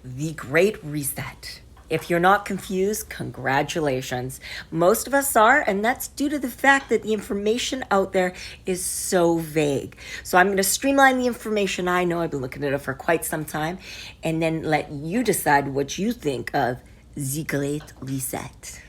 The Great Reset. If you're not confused, congratulations. Most of us are, and that's due to the fact that the information out there is so vague. So I'm going to streamline the information I know. I've been looking at it for quite some time, and then let you decide what you think of the Great Reset.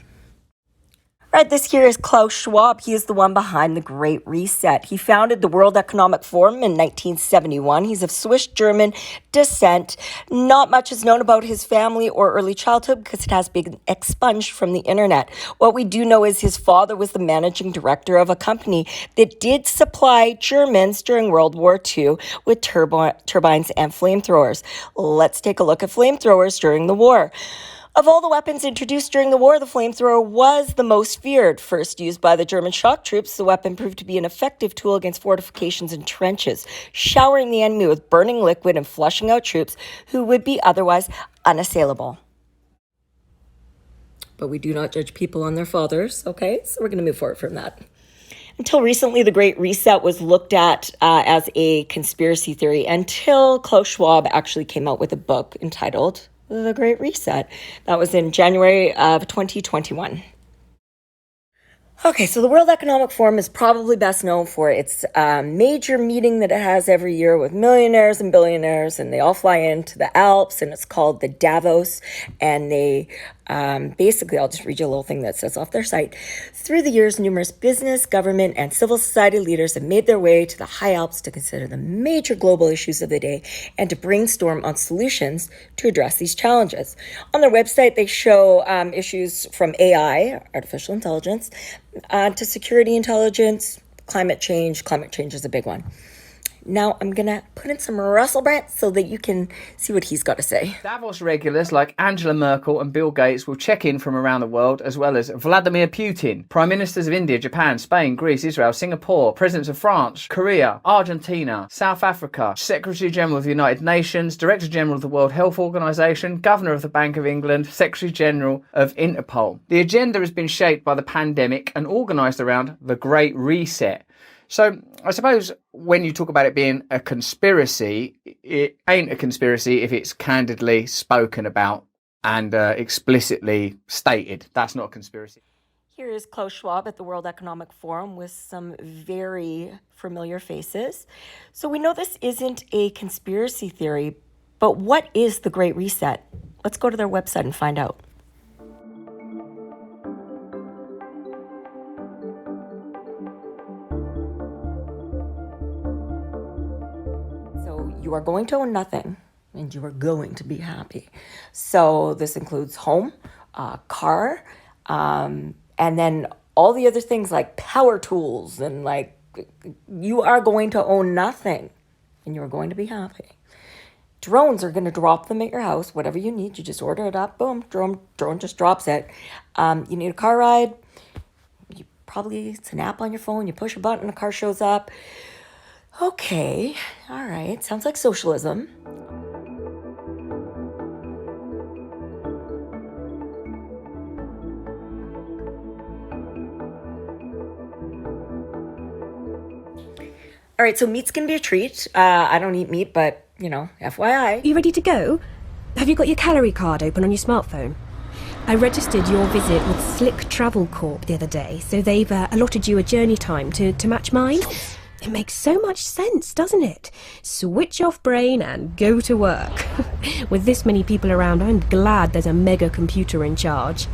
All right, this here is Klaus Schwab. He is the one behind the Great Reset. He founded the World Economic Forum in 1971. He's of Swiss-German descent. Not much is known about his family or early childhood because it has been expunged from the internet. What we do know is his father was the managing director of a company that did supply Germans during World War II with turbines and flamethrowers. Let's take a look at flamethrowers during the war. Of all the weapons introduced during the war, the flamethrower was the most feared. First used by the German shock troops, the weapon proved to be an effective tool against fortifications and trenches, showering the enemy with burning liquid and flushing out troops who would be otherwise unassailable. But we do not judge people on their fathers, okay? So we're going to move forward from that. Until recently, the Great Reset was looked at as a conspiracy theory until Klaus Schwab actually came out with a book entitled The Great Reset. That was in January of 2021. Okay, so the World Economic Forum is probably best known for its major meeting that it has every year with millionaires and billionaires, and they all fly into the Alps, and it's called the Davos, and they basically, I'll just read you a little thing that says off their site. Through the years, numerous business, government, and civil society leaders have made their way to the high Alps to consider the major global issues of the day and to brainstorm on solutions to address these challenges. On their website, they show issues from AI, artificial intelligence, to security intelligence, climate change. Climate change is a big one. Now I'm going to put in some Russell Brand so that you can see what he's got to say. Davos regulars like Angela Merkel and Bill Gates will check in from around the world, as well as Vladimir Putin, Prime Ministers of India, Japan, Spain, Greece, Israel, Singapore, Presidents of France, Korea, Argentina, South Africa, Secretary General of the United Nations, Director General of the World Health Organization, Governor of the Bank of England, Secretary General of Interpol. The agenda has been shaped by the pandemic and organised around the Great Reset. So I suppose when you talk about it being a conspiracy, it ain't a conspiracy if it's candidly spoken about and explicitly stated. That's not a conspiracy. Here is Klaus Schwab at the World Economic Forum with some very familiar faces. So we know this isn't a conspiracy theory, but what is the Great Reset? Let's go to their website and find out. You are going to own nothing, and you are going to be happy. So this includes home, car, and then all the other things like power tools, and like you are going to own nothing, and you are going to be happy. Drones are going to drop them at your house, whatever you need. You just order it up, boom, drone just drops it. You need a car ride. It's an app on your phone. You push a button, a car shows up. Okay, all right, sounds like socialism. All right, so meat's gonna be a treat. I don't eat meat, but, FYI. You ready to go? Have you got your calorie card open on your smartphone? I registered your visit with Slick Travel Corp the other day, so they've allotted you a journey time to match mine. It makes so much sense, doesn't it? Switch off brain and go to work. With this many people around, I'm glad there's a mega computer in charge.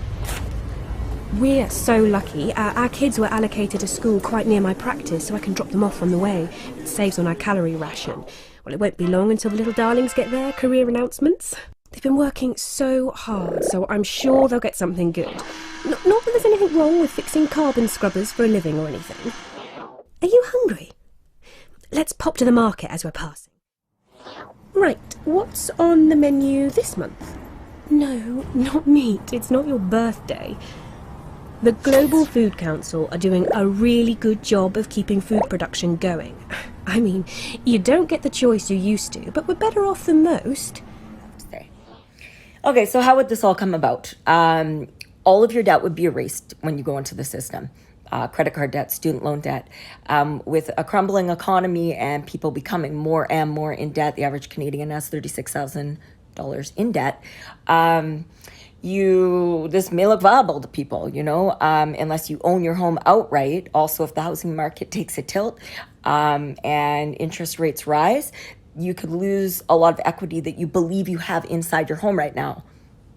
We're so lucky. Our kids were allocated a school quite near my practice, so I can drop them off on the way. It saves on our calorie ration. Well, it won't be long until the little darlings get their career announcements. They've been working so hard, so I'm sure they'll get something good. Not that there's anything wrong with fixing carbon scrubbers for a living or anything. Are you hungry? Let's pop to the market as we're passing. Right, what's on the menu this month? No, not meat. It's not your birthday. The Global Food Council are doing a really good job of keeping food production going. I mean, you don't get the choice you used to, but we're better off than most. Okay, so how would this all come about? All of your debt would be erased when you go into the system. Credit card debt, student loan debt. With a crumbling economy and people becoming more and more in debt, the average Canadian has $36,000 in debt, this may look viable to people, unless you own your home outright. Also, if the housing market takes a tilt and interest rates rise, you could lose a lot of equity that you believe you have inside your home right now.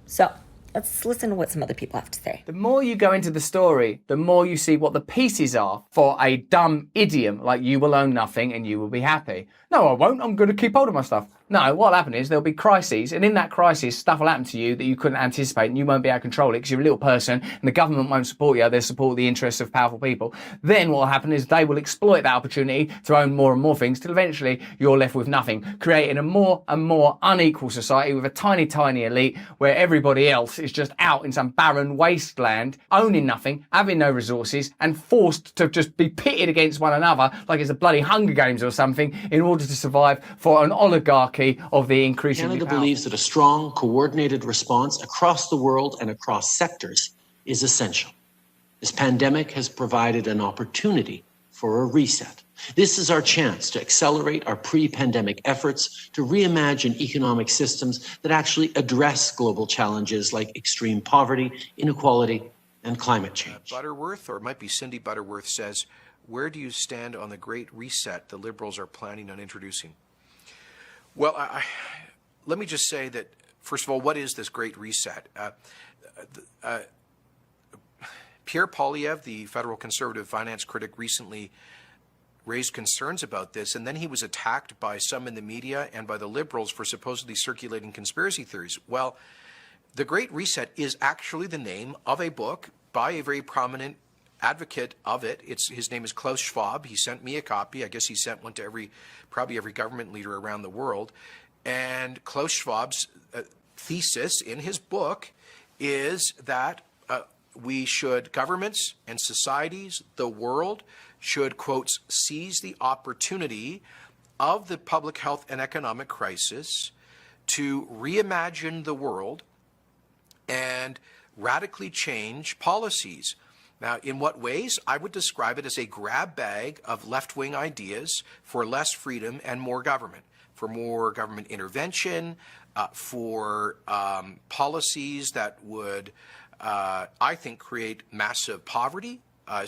So let's listen to what some other people have to say. The more you go into the story, the more you see what the pieces are for a dumb idiom like you will own nothing and you will be happy. No, I won't. I'm going to keep hold of my stuff. No, what'll happen is there'll be crises, and in that crisis, stuff will happen to you that you couldn't anticipate, and you won't be able to control it because you're a little person, and the government won't support you. They'll support the interests of powerful people. Then what will happen is they will exploit that opportunity to own more and more things till eventually you're left with nothing, creating a more and more unequal society with a tiny, tiny elite where everybody else is just out in some barren wasteland, owning nothing, having no resources, and forced to just be pitted against one another like it's a bloody Hunger Games or something in order to survive for an oligarchy of the increasingly Canada believes that a strong, coordinated response across the world and across sectors is essential. This pandemic has provided an opportunity for a reset. This is our chance to accelerate our pre-pandemic efforts to reimagine economic systems that actually address global challenges like extreme poverty, inequality, and climate change. Butterworth, or it might be Cindy Butterworth, says, where do you stand on the Great Reset the Liberals are planning on introducing? Well, let me just say that, first of all, what is this Great Reset? Pierre Poilievre, the federal conservative finance critic, recently raised concerns about this, and then he was attacked by some in the media and by the Liberals for supposedly circulating conspiracy theories. Well, the Great Reset is actually the name of a book by a very prominent advocate of it. His name is Klaus Schwab. He sent me a copy. I guess he sent one to probably every government leader around the world. And Klaus Schwab's thesis in his book is that governments and societies, the world, should, quotes, seize the opportunity of the public health and economic crisis to reimagine the world and radically change policies. Now, in what ways? I would describe it as a grab bag of left-wing ideas for less freedom and more government, for more government intervention, for policies that would, I think, create massive poverty,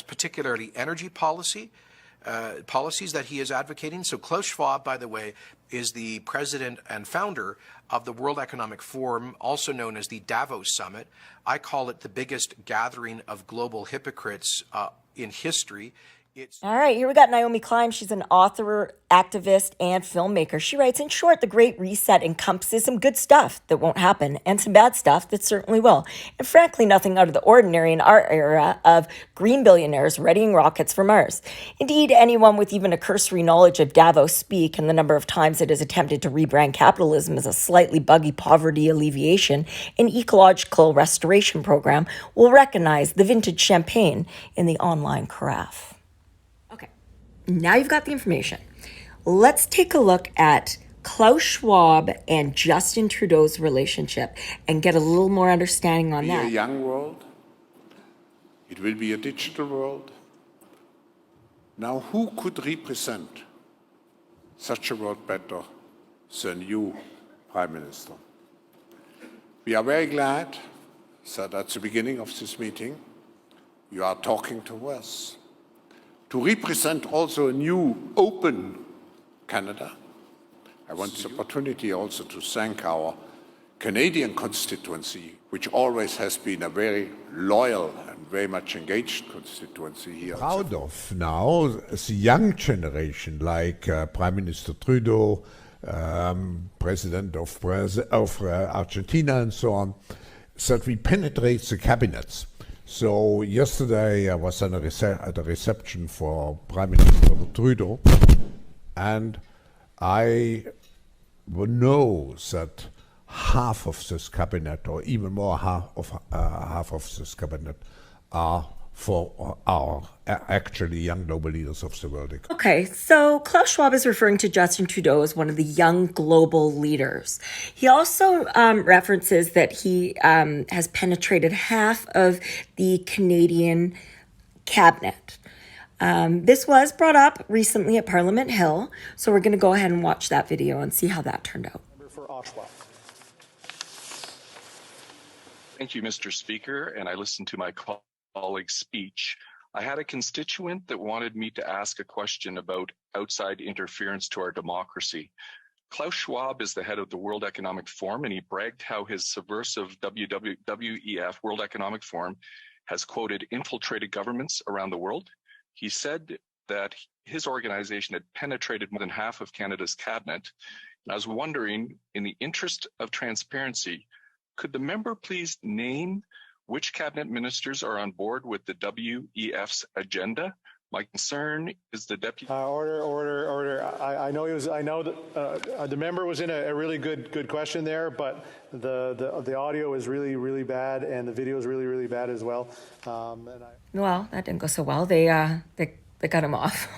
particularly energy policies that he is advocating. So Klaus Schwab, by the way, is the president and founder of the World Economic Forum, also known as the Davos Summit. I call it the biggest gathering of global hypocrites in history. All right, here we got Naomi Klein. She's an author, activist, and filmmaker. She writes, in short, the Great Reset encompasses some good stuff that won't happen and some bad stuff that certainly will. And frankly, nothing out of the ordinary in our era of green billionaires readying rockets for Mars. Indeed, anyone with even a cursory knowledge of Davos speak and the number of times it has attempted to rebrand capitalism as a slightly buggy poverty alleviation and ecological restoration program will recognize the vintage champagne in the online carafe. Now you've got the information. Let's take a look at Klaus Schwab and Justin Trudeau's relationship and get a little more understanding on that. It will be a young world. It will be a digital world. Now, who could represent such a world better than you, Prime Minister? We are very glad that at the beginning of this meeting, you are talking to us. To represent also a new, open Canada. I want this opportunity also to thank our Canadian constituency, which always has been a very loyal and very much engaged constituency here. Proud of now the young generation, like Prime Minister Trudeau, President of Argentina, and so on, that we penetrate the cabinets. So yesterday I was at a reception for Prime Minister Trudeau, and I know that half of this cabinet, or even more half of this cabinet, are actually young global leaders of the world. Okay, so Klaus Schwab is referring to Justin Trudeau as one of the young global leaders. He also references that he has penetrated half of the Canadian cabinet. This was brought up recently at Parliament Hill, so we're going to go ahead and watch that video and see how that turned out. For Oshawa. Thank you, Mr. Speaker, and I listened to my colleague's speech. I had a constituent that wanted me to ask a question about outside interference to our democracy. Klaus Schwab is the head of the World Economic Forum, and he bragged how his subversive WEF, World Economic Forum, has, quoted, infiltrated governments around the world. He said that his organization had penetrated more than half of Canada's cabinet. And I was wondering, in the interest of transparency, could the member please name which cabinet ministers are on board with the WEF's agenda? My concern is the deputy. Order. I know that the member was in a really good question there, but the audio is really bad and the video is really bad as well. Well, that didn't go so well. They cut him off.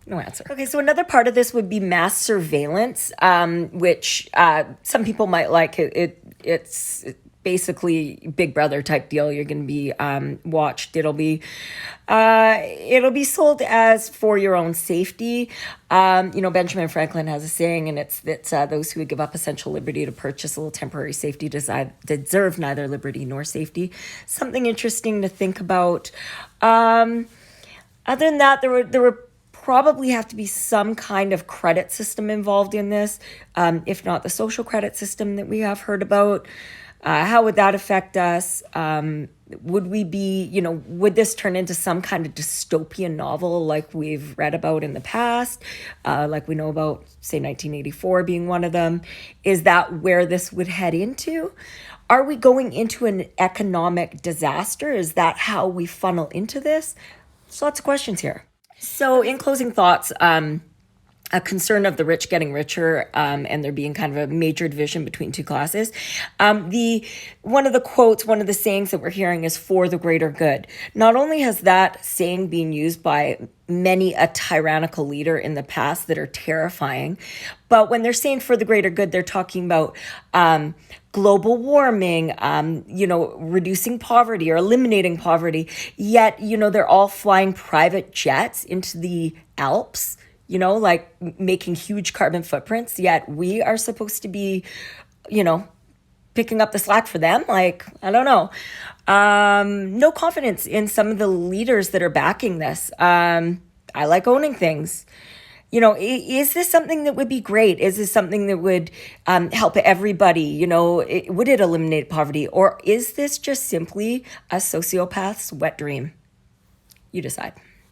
No answer. Okay, so another part of this would be mass surveillance, which some people might like. It's basically Big Brother type deal. You're going to be watched. It'll be sold as for your own safety. Benjamin Franklin has a saying, and it's that those who would give up essential liberty to purchase a little temporary safety deserve neither liberty nor safety. Something interesting to think about. Other than that, there were probably have to be some kind of credit system involved in this, if not the social credit system that we have heard about. How would that affect us? Would we be, would this turn into some kind of dystopian novel like we've read about in the past? Like we know about, say, 1984 being one of them. Is that where this would head into? Are we going into an economic disaster? Is that how we funnel into this? There's lots of questions here. So in closing thoughts, a concern of the rich getting richer, and there being kind of a major division between two classes. One of the sayings that we're hearing is for the greater good. Not only has that saying been used by many a tyrannical leader in the past that are terrifying, but when they're saying for the greater good, they're talking about global warming, reducing poverty or eliminating poverty. Yet, they're all flying private jets into the Alps, like making huge carbon footprints, yet we are supposed to be, picking up the slack for them. Like, I don't know. No confidence in some of the leaders that are backing this. I like owning things. Is this something that would be great? Is this something that would help everybody? Would it eliminate poverty? Or is this just simply a sociopath's wet dream? You decide.